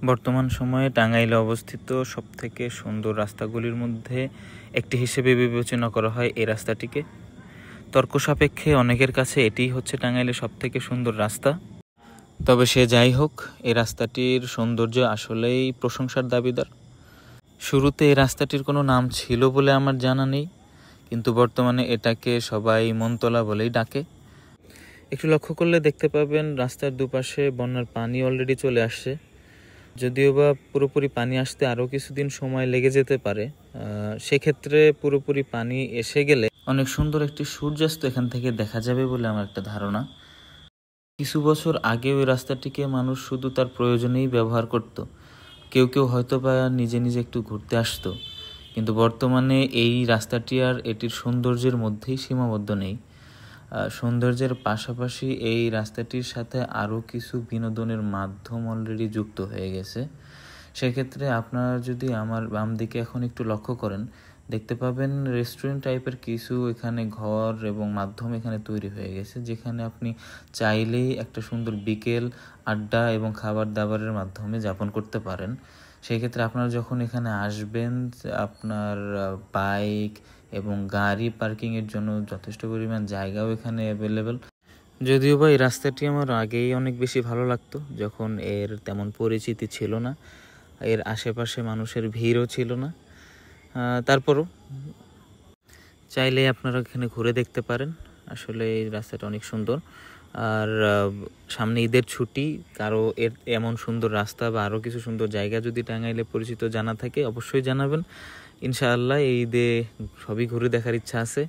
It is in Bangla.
বর্তমান সময়ে টাঙ্গাইলে অবস্থিত সবথেকে সুন্দর রাস্তাগুলির মধ্যে একটি হিসেবে বিবেচনা করা হয় এই রাস্তাটিকে। তর্ক সাপেক্ষে অনেকের কাছে এটিই হচ্ছে টাঙ্গাইলের সবথেকে সুন্দর রাস্তা। তবে সে যাই হোক, এই রাস্তাটির সৌন্দর্য আসলেই প্রশংসার দাবিদার। শুরুতে এই রাস্তাটির কোনো নাম ছিল বলে আমার জানা নেই, কিন্তু বর্তমানে এটাকে সবাই মনতলা বলেই ডাকে। একটু লক্ষ্য করলে দেখতে পাবেন রাস্তার দুপাশে বন্যার পানি অলরেডি চলে আসছে। যদিও বা পুরোপুরি পানি আসতে আরও কিছুদিন সময় লেগে যেতে পারে। সেক্ষেত্রে পুরোপুরি পানি এসে গেলে অনেক সুন্দর একটি সূর্যাস্ত এখান থেকে দেখা যাবে বলে আমার একটা ধারণা। কিছু বছর আগে ওই রাস্তাটিকে মানুষ শুধু তার প্রয়োজনেই ব্যবহার করত। কেউ কেউ হয়তো বা নিজে নিজে একটু ঘুরতে আসতো, কিন্তু বর্তমানে এই রাস্তাটি আর এটির সৌন্দর্যের মধ্যেই সীমাবদ্ধ নেই। সৌন্দর্যের পাশাপাশি এই রাস্তাটির সাথে আরও কিছু বিনোদনের মাধ্যম অলরেডি যুক্ত হয়ে গেছে। সেক্ষেত্রে আপনারা যদি আমার বাম দিকে এখন একটু লক্ষ্য করেন, দেখতে পাবেন রেস্টুরেন্ট টাইপের কিছু এখানে ঘর এবং মাধ্যম এখানে তৈরি হয়ে গেছে, যেখানে আপনি চাইলেই একটা সুন্দর বিকেল আড্ডা এবং খাবার দাবারের মাধ্যমে যাপন করতে পারেন। সেক্ষেত্রে আপনারা যখন এখানে আসবেন, আপনার বাইক এবং গাড়ি পার্কিংয়ের জন্য যথেষ্ট পরিমাণ জায়গাও এখানে অ্যাভেলেবেল। যদিও বা এই রাস্তাটি আমার আগেই অনেক বেশি ভালো লাগতো, যখন এর তেমন পরিচিতি ছিল না, এর আশেপাশে মানুষের ভিড়ও ছিল না। তারপরও চাইলে আপনারা এখানে ঘুরে দেখতে পারেন। আসলে এই রাস্তাটা অনেক সুন্দর। আর সামনে ঈদের ছুটি, কারো এর এমন সুন্দর রাস্তা বা আরও কিছু সুন্দর জায়গা যদি টাঙ্গাইলে পরিচিত জানা থাকে অবশ্যই জানাবেন। ইনশাআল্লাহ এই ঈদে সবই ঘুরে দেখার ইচ্ছা আছে।